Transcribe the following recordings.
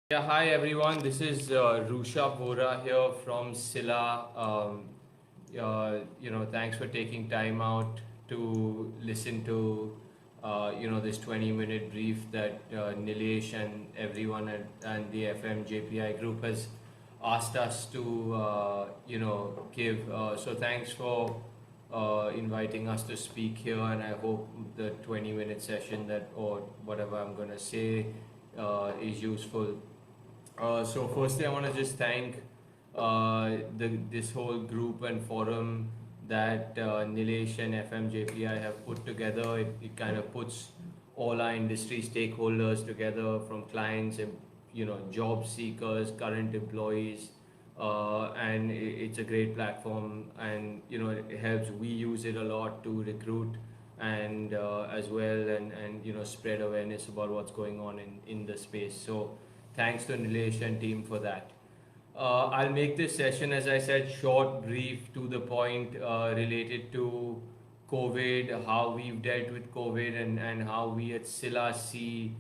Yeah, hi everyone. This is Rusha Vora here from Silla. Thanks for taking time out to listen to, this 20-minute brief that Nilesh and everyone and the FMJPI group has asked us to, give. So thanks for inviting us to speak here, and I hope the 20-minute session or whatever I'm going to say is useful. So firstly, I want to just thank this whole group and forum that Nilesh and FMJPI have put together. It kind of puts all our industry stakeholders together, from clients and job seekers, current employees, and it's a great platform. And it helps. We use it a lot to recruit and as well, and spread awareness about what's going on in the space. So thanks to Nilesh and team for that. I'll make this session, as I said, short, brief, to the point, related to COVID, how we've dealt with COVID, and how we at Silla see,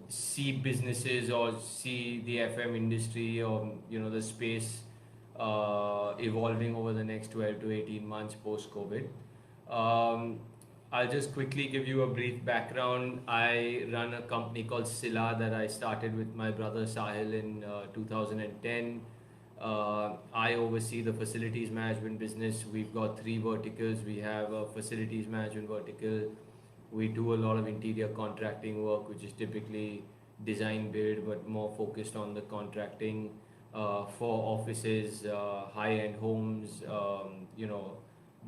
see businesses or see the FM industry, or the space evolving over the next 12 to 18 months post COVID. Um, I'll just quickly give you a brief background. I run a company called Silla that I started with my brother Sahil in 2010. I oversee the facilities management business. We've got three verticals. We have a facilities management vertical. We do a lot of interior contracting work, which is typically design build, but more focused on the contracting for offices, high-end homes,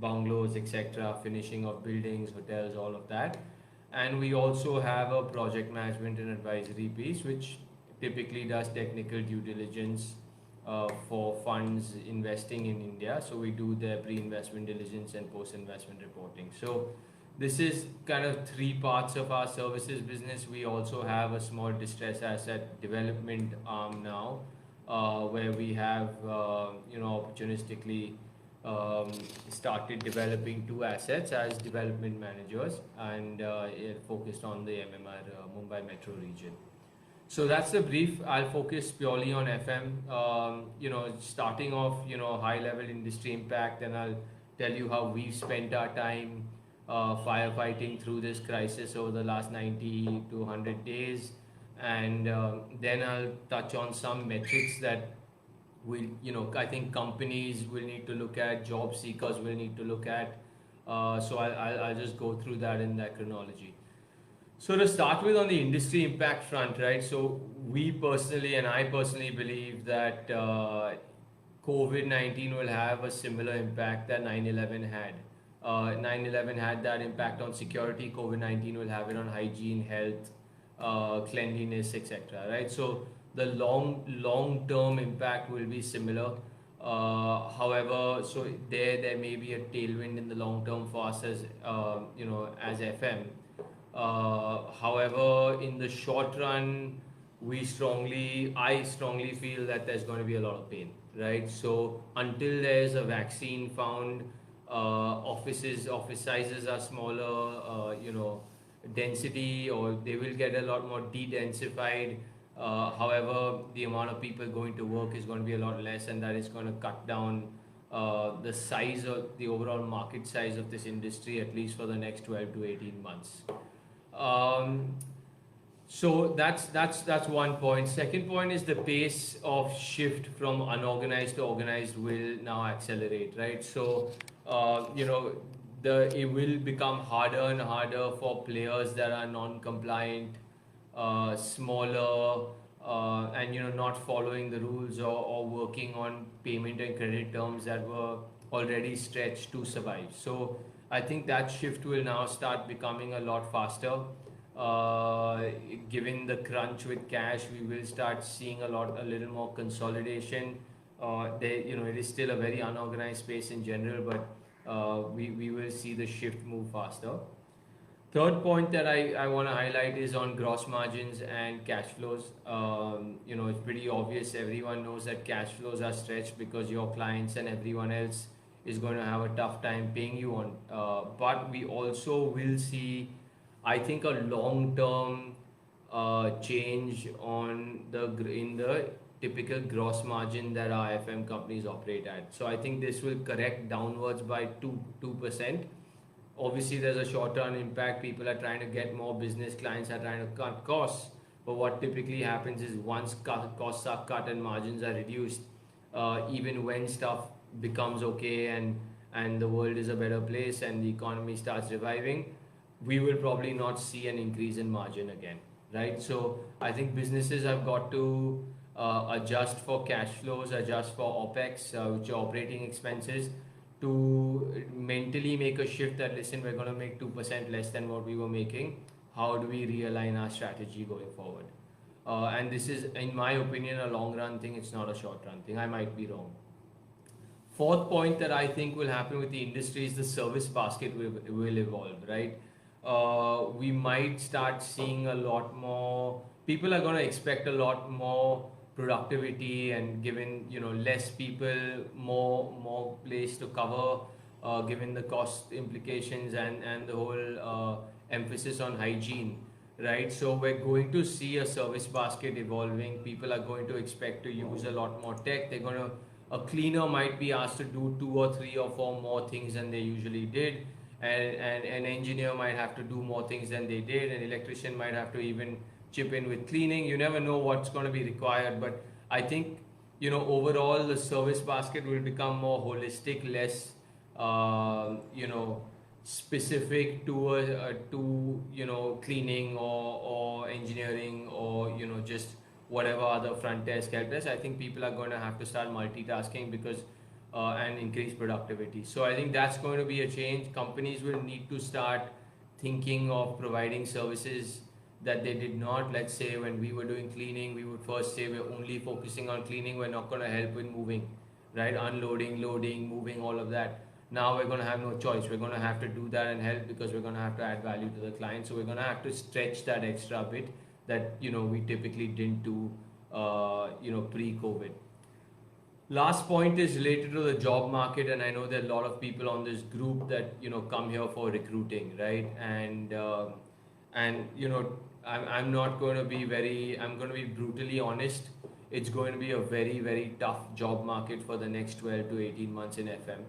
bungalows, etc., finishing of buildings, hotels, all of that. And we also have a project management and advisory piece, which typically does technical due diligence for funds investing in India. So we do their pre-investment diligence and post-investment reporting. So this is kind of three parts of our services business. We also have a small distress asset development arm now, where we have, opportunistically started developing two assets as development managers, and focused on the MMR, Mumbai Metro region. So that's the brief. I'll focus purely on FM. Starting off, high level industry impact, and I'll tell you how we've spent our time firefighting through this crisis over the last 90 to 100 days. And then I'll touch on some metrics that I think companies will need to look at, job seekers will need to look at. So I'll just go through that in that chronology. So to start with, on the industry impact front, right? So we personally, and I personally believe that COVID-19 will have a similar impact that 9/11 had. 9/11 had that impact on security. COVID-19 will have it on hygiene, health, cleanliness, etc. Right? So the long term impact will be similar. However, so there may be a tailwind in the long term for us as as FM. However, in the short run, I strongly feel that there's going to be a lot of pain, right? So until there's a vaccine found, office sizes are smaller, density, or they will get a lot more de-densified. However, the amount of people going to work is going to be a lot less, and that is going to cut down the size of the overall market size of this industry, at least for the next 12 to 18 months. Um, so that's one point. Second point is the pace of shift from unorganized to organized will now accelerate, right? So it will become harder and harder for players that are non-compliant, smaller, and not following the rules, or working on payment and credit terms that were already stretched to survive. So I think that shift will now start becoming a lot faster. Given the crunch with cash, we will start seeing a little more consolidation. It is still a very unorganized space in general, but we will see the shift move faster. Third point that I want to highlight is on gross margins and cash flows. It's pretty obvious. Everyone knows that cash flows are stretched because your clients and everyone else is going to have a tough time paying you on. But we also will see, I think, a long term change on in the typical gross margin that our FM companies operate at. So I think this will correct downwards by 2%. Obviously, there's a short-term impact. People are trying to get more business. Clients are trying to cut costs. But what typically happens is once costs are cut and margins are reduced, even when stuff becomes okay and the world is a better place and the economy starts reviving, we will probably not see an increase in margin again, right? So I think businesses have got to adjust for cash flows, adjust for OPEX, which are operating expenses, to mentally make a shift that, listen, we're going to make 2% less than what we were making. How do we realign our strategy going forward? And this is, in my opinion, a long run thing. It's not a short run thing. I might be wrong. Fourth point that I think will happen with the industry is the service basket will evolve, right? We might start seeing a lot more, people are going to expect a lot more productivity, and given less people, more place to cover, given the cost implications and the whole emphasis on hygiene, right? So we're going to see a service basket evolving. People are going to expect to use a lot more tech. A cleaner might be asked to do 2 or 3 or 4 more things than they usually did, and an engineer might have to do more things than they did. An electrician might have to even chip in with cleaning. You never know what's going to be required, but I think overall the service basket will become more holistic, less specific to cleaning or engineering or just whatever other front desk, help desk. I think people are going to have to start multitasking because and increase productivity. So I think that's going to be a change. Companies will need to start thinking of providing services that they did not. Let's say when we were doing cleaning, we would first say we're only focusing on cleaning. We're not going to help with moving, right? Unloading, loading, moving, all of that. Now we're going to have no choice. We're going to have to do that and help because we're going to have to add value to the client. So we're going to have to stretch that extra bit that we typically didn't do pre-COVID. Last point is related to the job market, and I know there are a lot of people on this group that come here for recruiting, right? And I'm not going to be I'm going to be brutally honest. It's going to be a very, very tough job market for the next 12 to 18 months in FM.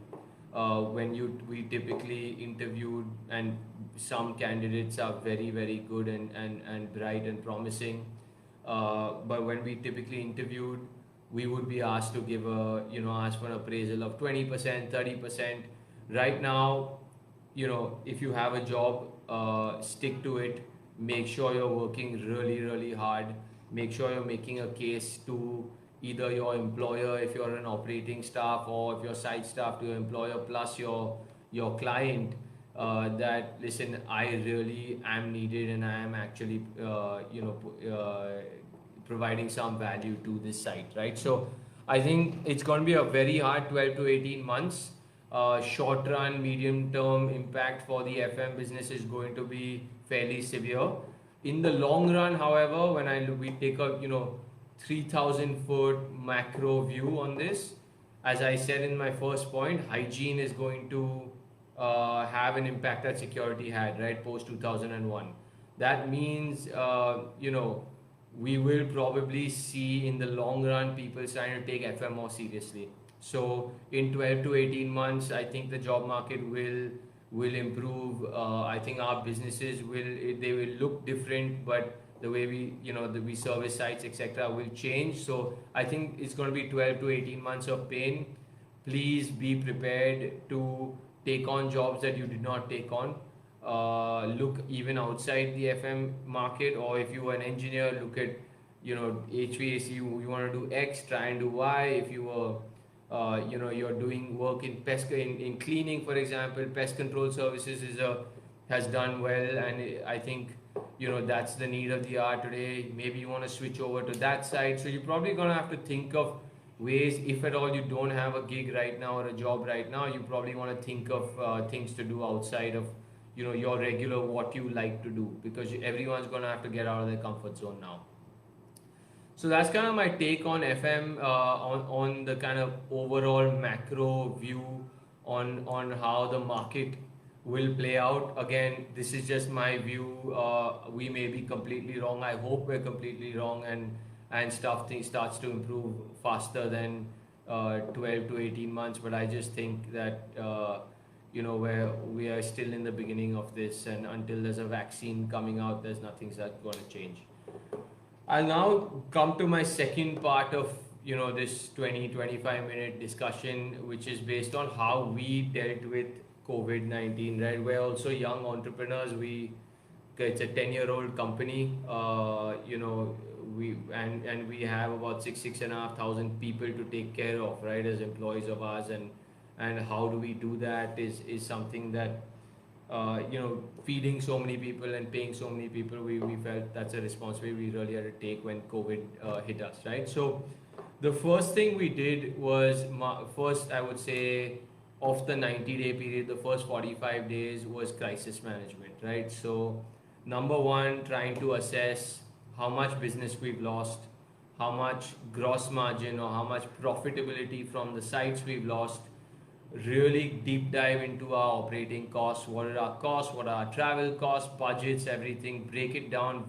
We typically interviewed, and some candidates are very, very good and bright and promising, but when we typically interviewed, we would be asked to give ask for an appraisal of 20%, 30%. Right now, if you have a job, stick to it. Make sure you're working really, really hard. Make sure you're making a case to either your employer if you're an operating staff, or if you're site staff, to your employer plus your client, that, listen, I really am needed and I am actually providing some value to this site, right? So I think it's going to be a very hard 12 to 18 months. Short run, medium term impact for the FM business is going to be fairly severe. In the long run, however, when we take a 3,000 foot macro view on this, as I said in my first point, hygiene is going to have an impact that security had, right, post 2001. That means we will probably see in the long run people starting to take FM more seriously. So in 12 to 18 months, I think the job market will improve. I think our businesses will look different, but the way we service sites, etc., will change. So I think it's going to be 12 to 18 months of pain. Please be prepared to take on jobs that you did not take on. Look even outside the FM market, or if you are an engineer, look at HVAC. You want to do X, try and do Y. If you were you're doing work in in cleaning, for example, pest control services has done well, and I think that's the need of the hour today. Maybe you want to switch over to that side. So you're probably going to have to think of ways, if at all you don't have a gig right now or a job right now, you probably want to think of things to do outside of your regular what you like to do, because everyone's going to have to get out of their comfort zone now. So that's kind of my take on FM, on the kind of overall macro view on how the market will play out. Again, this is just my view. We may be completely wrong. I hope we're completely wrong, and stuff things starts to improve faster than 12 to 18 months. But I just think that we are still in the beginning of this, and until there's a vaccine coming out, there's nothing that's going to change. I'll now come to my second part of this 20-25 minute discussion, which is based on how we dealt with COVID-19. Right, we're also young entrepreneurs. It's a 10-year-old company. We have about 6,500 people to take care of, right, as employees of ours, and how do we do that is something that feeding so many people and paying so many people, we felt that's a responsibility we really had to take when COVID hit us, right? So the first thing we did was, first I would say, of the 90-day period, the first 45 days was crisis management, right? So number one, trying to assess how much business we've lost, how much gross margin or how much profitability from the sites we've lost, really deep dive into our operating costs. What are our costs? What are our travel costs, budgets, everything? Break it down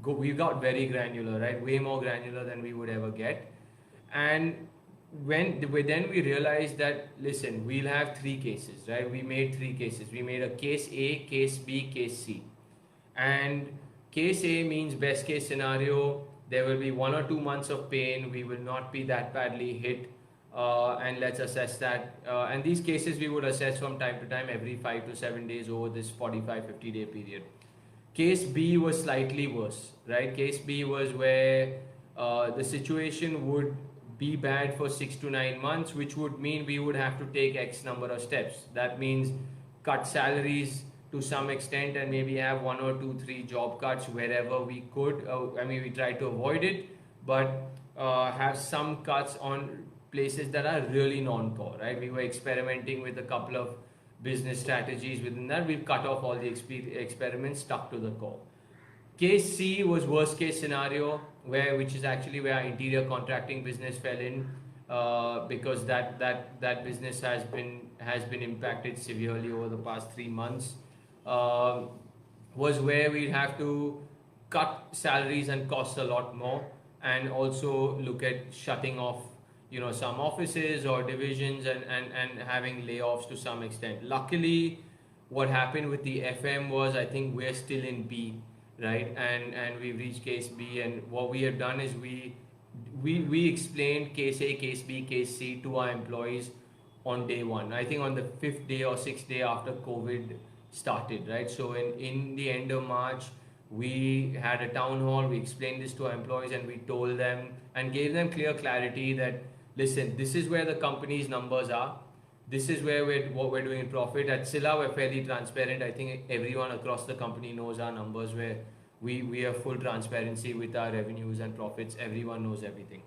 we got very granular, right? Way more granular than we would ever get. And then we realized that, listen, we'll have three cases, right? We made three cases. We made a case A, case B, case C. And case A means best case scenario. There will be 1 or 2 months of pain. We will not be that badly hit. And let's assess that. And these cases we would assess from time to time, every 5 to 7 days over this 45-50 day period. Case B was slightly worse, right? Case B was where the situation would be bad for 6 to 9 months, which would mean we would have to take X number of steps. That means cut salaries to some extent and maybe have 1 or 2, 3 job cuts wherever we could. We tried to avoid it, but have some cuts on places that are really non-core, right? We were experimenting with a couple of business strategies within that. We've cut off all the experiments, stuck to the core. Case C was worst case scenario, which is actually where our interior contracting business fell in, because that business has been impacted severely over the past 3 months. Was where we'd have to cut salaries and costs a lot more, and also look at shutting off some offices or divisions and having layoffs to some extent. Luckily, what happened with the FM was, I think we're still in B, right? And we've reached case B, and what we have done is we explained case A, case B, case C to our employees on day one. I think on the 5th day or 6th day after COVID started, right? So in the end of March, we had a town hall, we explained this to our employees, and we told them and gave them clear clarity that, listen, this is where the company's numbers are. This is where what we're doing in profit. At Scylla, we're fairly transparent. I think everyone across the company knows our numbers, where we have full transparency with our revenues and profits. Everyone knows everything,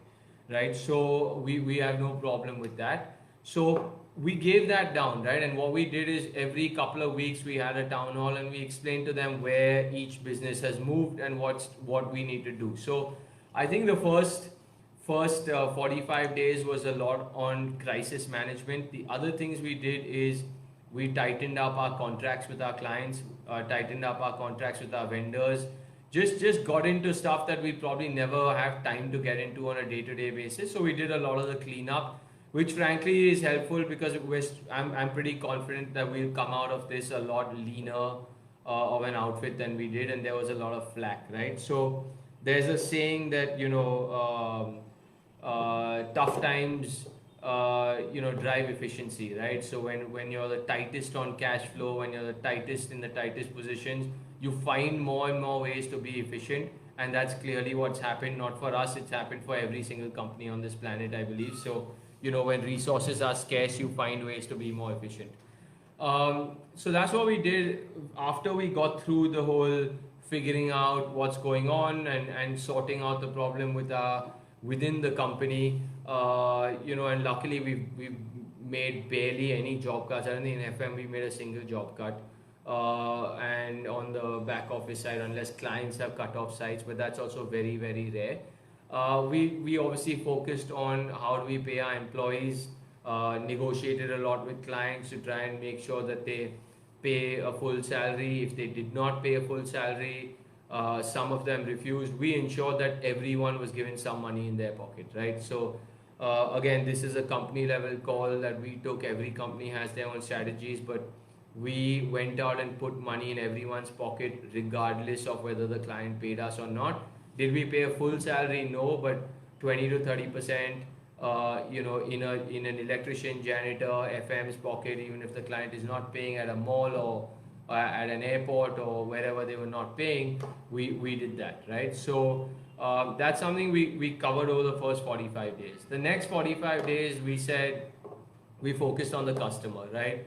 right? So we have no problem with that. So we gave that down, right? And what we did is every couple of weeks we had a town hall and we explained to them where each business has moved and what we need to do. So I think the first 45 days was a lot on crisis management. The other things we did is we tightened up our contracts with our clients, tightened up our contracts with our vendors, just got into stuff that we probably never have time to get into on a day-to-day basis. So we did a lot of the cleanup, which frankly is helpful because I'm pretty confident that we'll come out of this a lot leaner of an outfit than we did, and there was a lot of flack, right? So there's a saying that tough times drive efficiency, right? So when you're the tightest on cash flow, when you're the tightest in the tightest positions, you find more and more ways to be efficient, and that's clearly what's happened. Not for us, it's happened for every single company on this planet, I believe. So when resources are scarce, you find ways to be more efficient. So that's what we did after we got through the whole figuring out what's going on and sorting out the problem within the company. And luckily we've made barely any job cuts. I don't think in FM we made a single job cut. And on the back office side, unless clients have cut off sites, but that's also very, very rare. We obviously focused on how do we pay our employees, negotiated a lot with clients to try and make sure that they pay a full salary. If they did not pay a full salary, some of them refused. We ensured that everyone was given some money in their pocket, right? So again, this is a company level call that we took. Every company has their own strategies, but we went out and put money in everyone's pocket regardless of whether the client paid us or not. Did we pay a full salary? No, but 20 to 30%, in an electrician, janitor, FM's pocket, even if the client is not paying at a mall or at an airport or wherever they were not paying, we did that, right? So that's something we covered over the first 45 days. The next 45 days, we said we focused on the customer, right?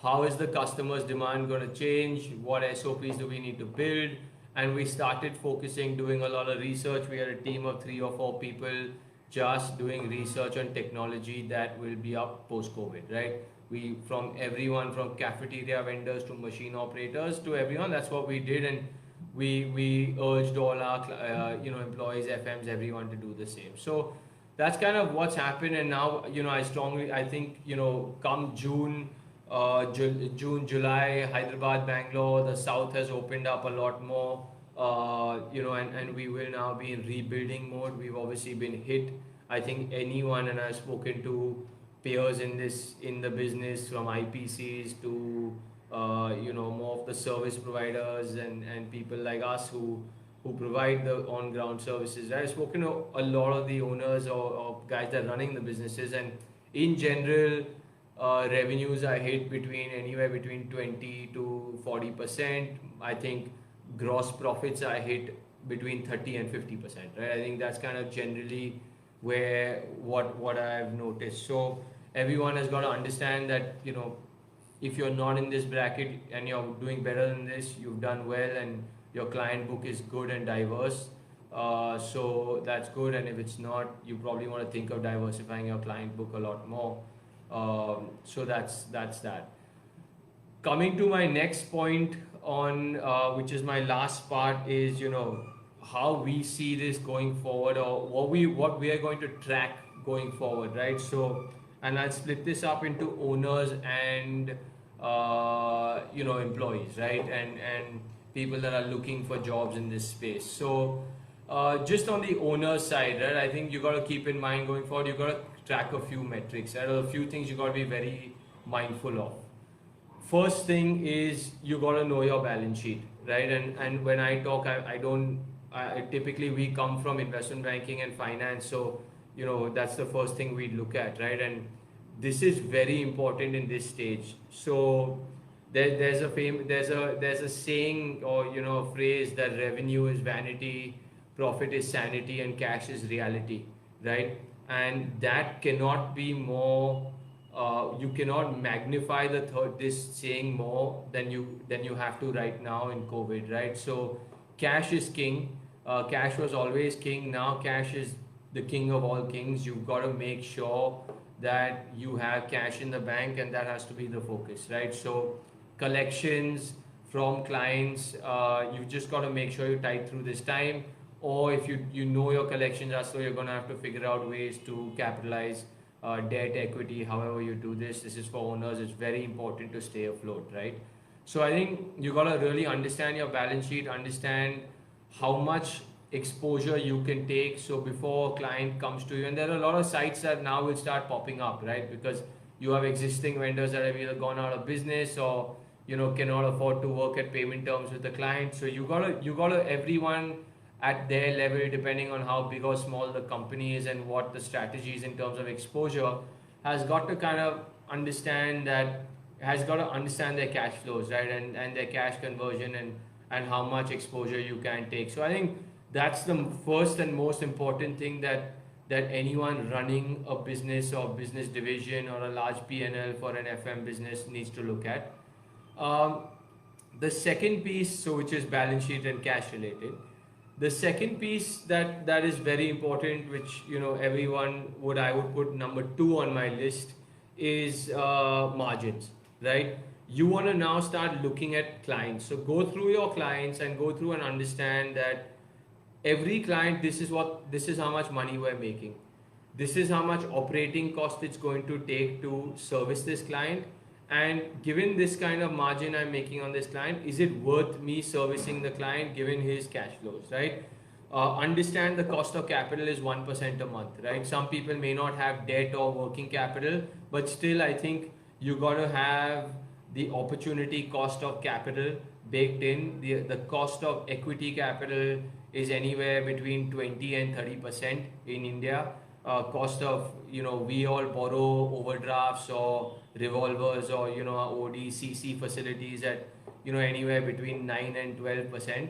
How is the customer's demand going to change? What SOPs do we need to build? And we started focusing, doing a lot of research. We had a team of 3 or 4 people just doing research on technology that will be up post-COVID, right? We, from everyone from cafeteria vendors to machine operators to everyone, that's what we did. And we urged all our employees, FMs, everyone to do the same. So that's kind of what's happened. And now, I think, come June, July, Hyderabad, Bangalore, the south has opened up a lot more, and we will now be in rebuilding mode. We've obviously been hit. I think anyone, and I've spoken to peers in the business, from IPCs to more of the service providers and people like us who provide the on-ground services. I've spoken to a lot of the owners or guys that are running the businesses, and in general, revenues are hit anywhere between 20 to 40%. I think gross profits are hit between 30 and 50%, right? I think that's kind of generally what I've noticed. So everyone has got to understand that, if you're not in this bracket and you're doing better than this, you've done well, and your client book is good and diverse. So that's good. And if it's not, you probably want to think of diversifying your client book a lot more. So that's that. Coming to my next point on which is my last part, is how we see this going forward, or what we are going to track going forward, right? So, and I'll split this up into owners and employees, right? And people that are looking for jobs in this space. So just on the owner side, right, I think you got to keep in mind going forward, you got to track a few metrics. There are a few things you got to be very mindful of. First thing is you got to know your balance sheet, right? And when I talk, typically we come from investment banking and finance, so that's the first thing we look at, right? And this is very important in this stage. So there's a saying, or a phrase, that revenue is vanity, profit is sanity, and cash is reality, right? And that cannot be more. You cannot magnify this saying more than you have to right now in COVID, right? So cash is king. Cash was always king. Now cash is the king of all kings. You've got to make sure that you have cash in the bank, and that has to be the focus, right? So collections from clients, you've just got to make sure you tide through this time. Or if you know your collections are slow, you're going to have to figure out ways to capitalize debt, equity, however you do this. This is for owners. It's very important to stay afloat, right? So I think you got to really understand your balance sheet, understand how much exposure you can take. So before a client comes to you, and there are a lot of sites that now will start popping up, right? Because you have existing vendors that have either gone out of business or cannot afford to work at payment terms with the client. So you gotta everyone at their level, depending on how big or small the company is and what the strategy is in terms of exposure, has got to kind of understand their cash flows, right? And their cash conversion and how much exposure you can take. So I think that's the first and most important thing that anyone running a business or business division or a large P&L for an FM business needs to look at. The second piece, which is balance sheet and cash related. The second piece that is very important, which everyone I would put number 2 on my list, is margins, right? You want to now start looking at clients. So go through your clients and go through and understand that every client, this is how much money we're making. This is how much operating cost it's going to take to service this client, And given this kind of margin I'm making on this client, is it worth me servicing the client given his cash flows, right? Understand the cost of capital is 1% a month, right? Some people may not have debt or working capital, but still, I think you got to have the opportunity cost of capital baked in. The cost of equity capital is anywhere between 20 and 30% in India. Cost of, we all borrow overdrafts or revolvers or, OD, CC facilities at, anywhere between 9 and 12%.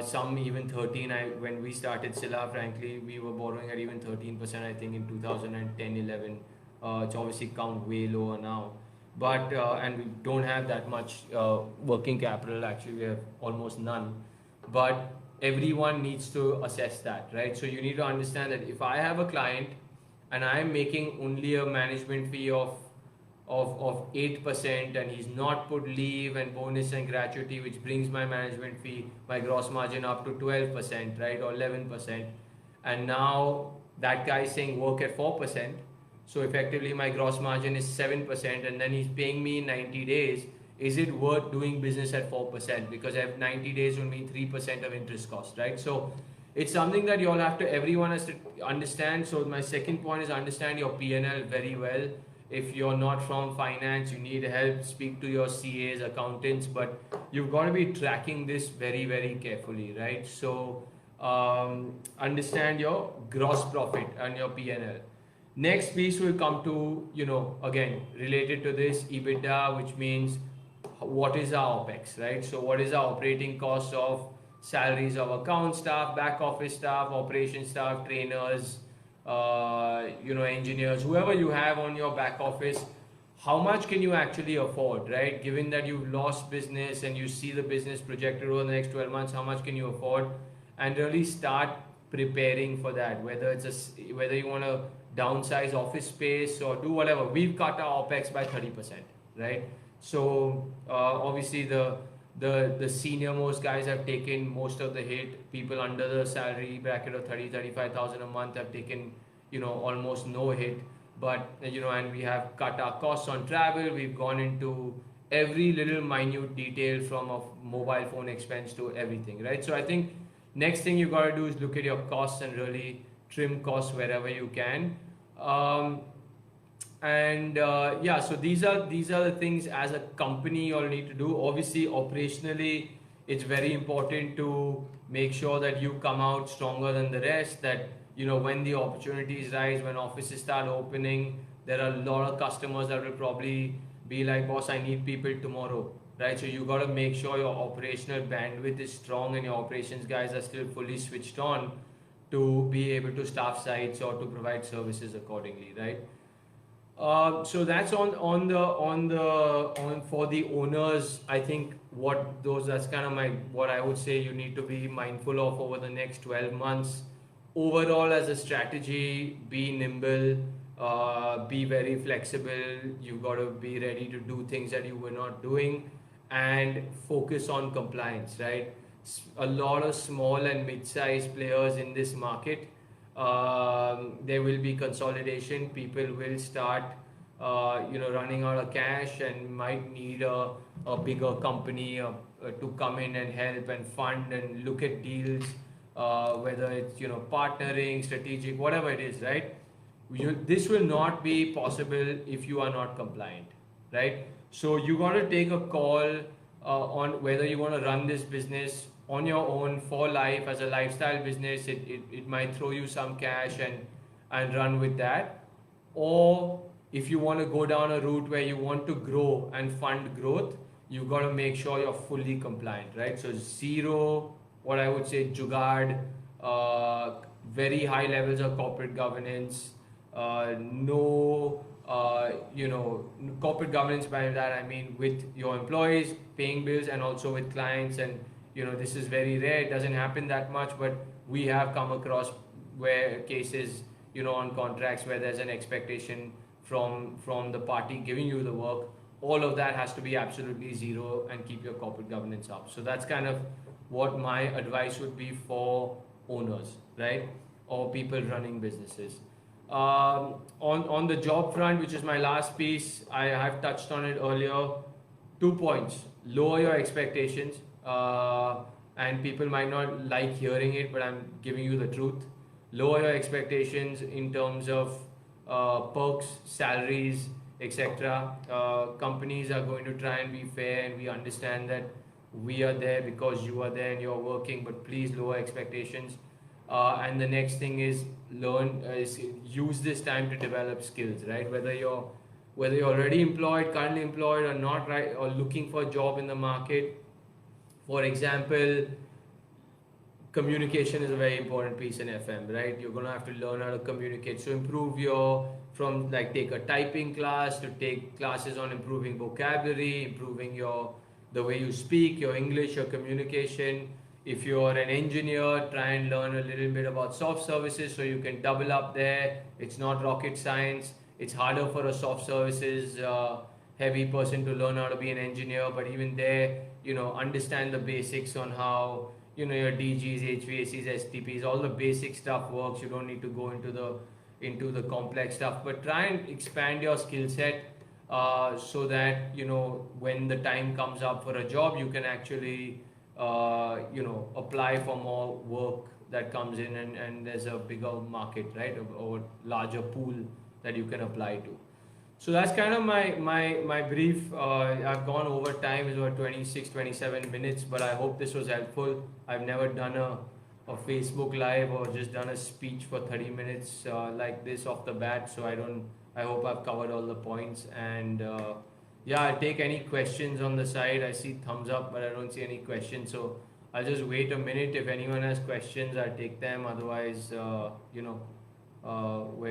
Some even 13. When we started Silla, frankly, we were borrowing at even 13%, I think, in 2010, 11. It's obviously come way lower now. But, and we don't have that much working capital, actually, we have almost none. But everyone needs to assess that, right? So you need to understand that if I have a client and I'm making only a management fee of 8% and he's not put leave and bonus and gratuity, which brings my management fee, my gross margin up to 12%, right, or 11%, and now that guy is saying work at 4%, so effectively my gross margin is 7%, and then he's paying me in 90 days, is it worth doing business at 4%? Because I have 90 days will mean 3% of interest cost, right? So it's something that you all have to, everyone has to understand. So my second point is understand your P&L very well. If you're not from finance, you need help, speak to your CAs, accountants, but you've got to be tracking this very, very carefully, right? So understand your gross profit and your P&L. Next piece will come to, again, related to this EBITDA, which means what is our OPEX, right? So what is our operating cost of salaries of account staff, back office staff, operation staff, trainers, engineers, whoever you have on your back office, how much can you actually afford, right? Given that you've lost business and you see the business projected over the next 12 months, how much can you afford? And really start preparing for that, whether you want to downsize office space or do whatever. We've cut our OPEX by 30%, right? So obviously the senior most guys have taken most of the hit. People under the salary bracket of 35,000 a month have taken, almost no hit. But, and we have cut our costs on travel. We've gone into every little minute detail from a mobile phone expense to everything, right? So I think next thing you got to do is look at your costs and really trim costs wherever you can. So these are the things as a company you all need to do. Obviously, operationally, it's very important to make sure that you come out stronger than the rest. That when the opportunities rise, when offices start opening, there are a lot of customers that will probably be like, "Boss, I need people tomorrow." Right? So you got to make sure your operational bandwidth is strong and your operations guys are still fully switched on to be able to staff sites or to provide services accordingly, right? So that's for the owners. I think that's kind of what I would say you need to be mindful of over the next 12 months. Overall, as a strategy, be nimble, be very flexible. You've got to be ready to do things that you were not doing, and focus on compliance, right? A lot of small and mid-sized players in this market. There will be consolidation. People will start, running out of cash and might need a bigger company to come in and help and fund and look at deals, whether it's partnering, strategic, whatever it is, right? This will not be possible if you are not compliant, right? So you got to take a call on whether you want to run this business on your own for life as a lifestyle business. It might throw you some cash and run with that, or if you want to go down a route where you want to grow and fund growth, you got to make sure you're fully compliant, right? So zero, what I would say, jugaad, very high levels of corporate governance, no corporate governance. By that I mean with your employees, paying bills, and also with clients. And this is very rare, it doesn't happen that much, but we have come across where cases on contracts where there's an expectation from the party giving you the work. All of that has to be absolutely zero, and keep your corporate governance up. So that's kind of what my advice would be for owners, right, or people running businesses. On the job front, which is my last piece, I have touched on it earlier. 2 points: lower your expectations, and people might not like hearing it, but I'm giving you the truth. Lower your expectations in terms of perks, salaries, etc. Companies are going to try and be fair, and we understand that we are there because you are there and you're working, but please lower expectations. And the next thing is is use this time to develop skills, right? Whether you're already employed, currently employed, or not, right, or looking for a job in the market. For example, communication is a very important piece in FM, right? You're gonna have to learn how to communicate. So improve your from like take a typing class to take classes on improving vocabulary, improving your the way you speak, your English, your communication. If you're an engineer, try and learn a little bit about soft services so you can double up there. It's not rocket science. It's harder for a soft services heavy person to learn how to be an engineer, but even there, understand the basics on how your DGs, HVACs, STPs, all the basic stuff works. You don't need to go into the complex stuff, but try and expand your skill set so that when the time comes up for a job, you can actually apply for more work that comes in, and there's a bigger market, right, or larger pool that you can apply to. So that's kind of my brief. I've gone over time, it's about 26-27 minutes, but I hope this was helpful. I've never done a Facebook live or just done a speech for 30 minutes like this off the bat, so I hope I've covered all the points. And yeah, I'll take any questions on the side. I see thumbs up, but I don't see any questions, so I'll just wait a minute. If anyone has questions, I'll take them. Otherwise, we're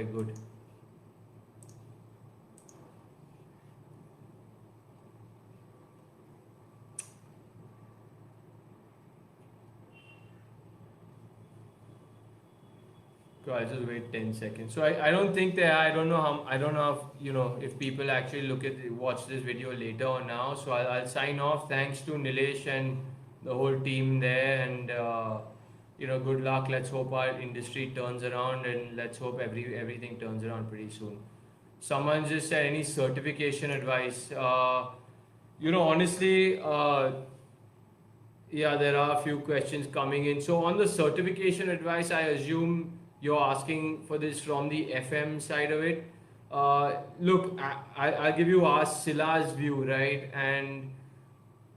good. So I'll just wait 10 seconds. So I don't think I don't know if people actually watch this video later or now. So I'll sign off. Thanks to Nilesh and the whole team there, and good luck. Let's hope our industry turns around, and let's hope everything turns around pretty soon. Someone just said any certification advice. Honestly, yeah, there are a few questions coming in. So on the certification advice, I assume you're asking for this from the FM side of it. Look, I'll give you Sila's view, right? And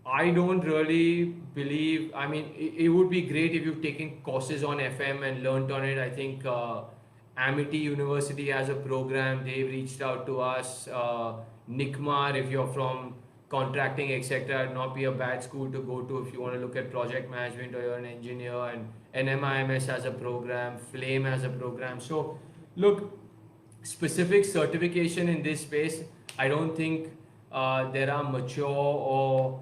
I don't really believe, I mean, it would be great if you've taken courses on FM and learnt on it. I think Amity University has a program, they've reached out to us. NICMAR, if you're from contracting, etc., not be a bad school to go to if you want to look at project management or you're an engineer. And NMIMS has a program, Flame has a program. So look, specific certification in this space, I don't think there are mature or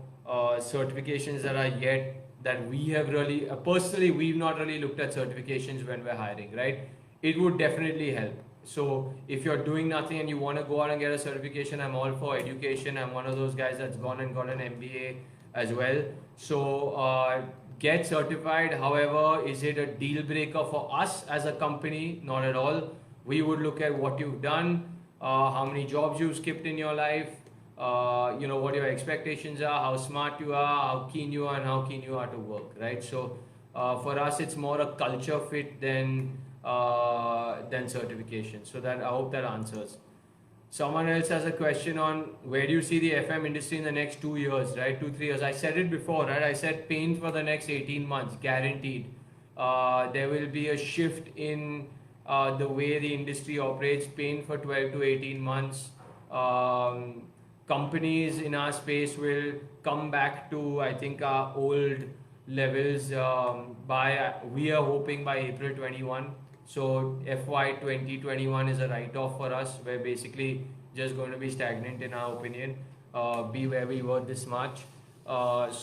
certifications that are yet that we have really, personally, we've not really looked at certifications when we're hiring, right? It would definitely help. So if you're doing nothing and you want to go out and get a certification, I'm all for education. I'm one of those guys that's gone and got an MBA as well. So get certified. However, is it a deal breaker for us as a company? Not at all. We would look at what you've done, how many jobs you've skipped in your life, what your expectations are, how smart you are, how keen you are, and how keen you are to work, right? So for us, it's more a culture fit than certification. So that I hope that answers. Someone else has a question on where do you see the FM industry in the next 2 years, right? 2-3 years. I said it before, right? I said paint for the next 18 months, guaranteed. There will be a shift in the way the industry operates. Paint for 12 to 18 months. Companies in our space will come back to, I think, our old levels we are hoping by April 21. So FY 2021 is a write-off for us. We're basically just going to be stagnant in our opinion, be where we were this March. And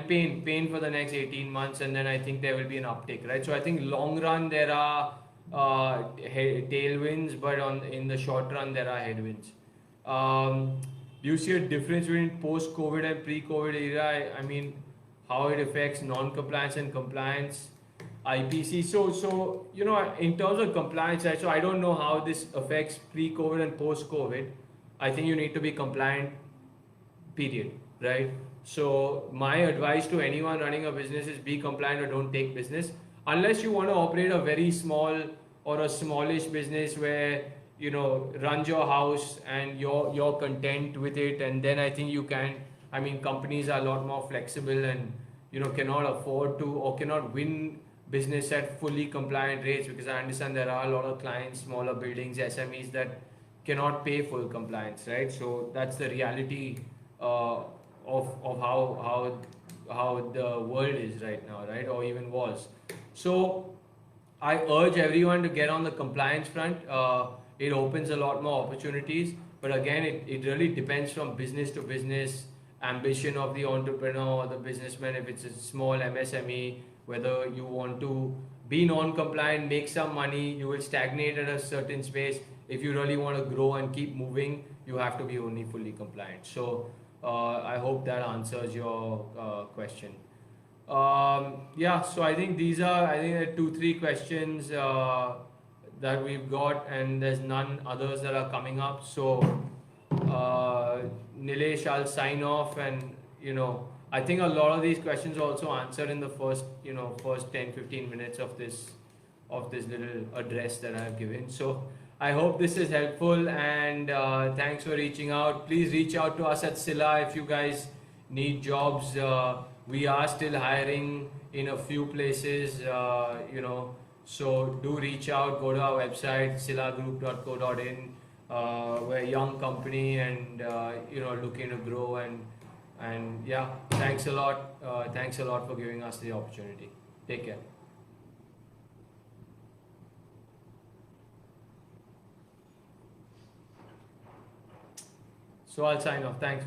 pain for the next 18 months, and then I think there will be an uptick, right? So I think long run there are tailwinds, but in the short run there are headwinds. Do you see a difference between post-COVID and pre-COVID era? I mean, how it affects non-compliance and compliance? IPC. So you know, in terms of compliance, right? So I don't know how this affects pre-COVID and post-COVID. I think you need to be compliant, period, right? So my advice to anyone running a business is be compliant or don't take business unless you want to operate a very small or a smallish business where you know runs your house and you're content with it, and then I think you can. I mean, companies are a lot more flexible and you know cannot afford to or cannot win business at fully compliant rates, because I understand there are a lot of clients, smaller buildings, SMEs that cannot pay full compliance, right? So that's the reality uh, of how the world is right now, right? Or even was. So I urge everyone to get on the compliance front. It opens a lot more opportunities, but again, it really depends from business to business, ambition of the entrepreneur or the businessman. If it's a small MSME, whether you want to be non-compliant, make some money, you will stagnate at a certain space. If you really want to grow and keep moving, you have to be only fully compliant. So I hope that answers your question. Yeah, so I think these are, I think there are two, three questions that we've got, and there's none others that are coming up. So, Nilesh, I'll sign off, and you know, I think a lot of these questions are also answered in the first, you know, first 10-15 minutes of this little address that I've given. So, I hope this is helpful, and thanks for reaching out. Please reach out to us at Scylla if you guys need jobs. We are still hiring in a few places, you know, so do reach out, go to our website, scillagroup.co.in. We're a young company and, you know, looking to grow, and yeah, thanks a lot. Thanks a lot for giving us the opportunity. Take care. So I'll sign off. Thanks.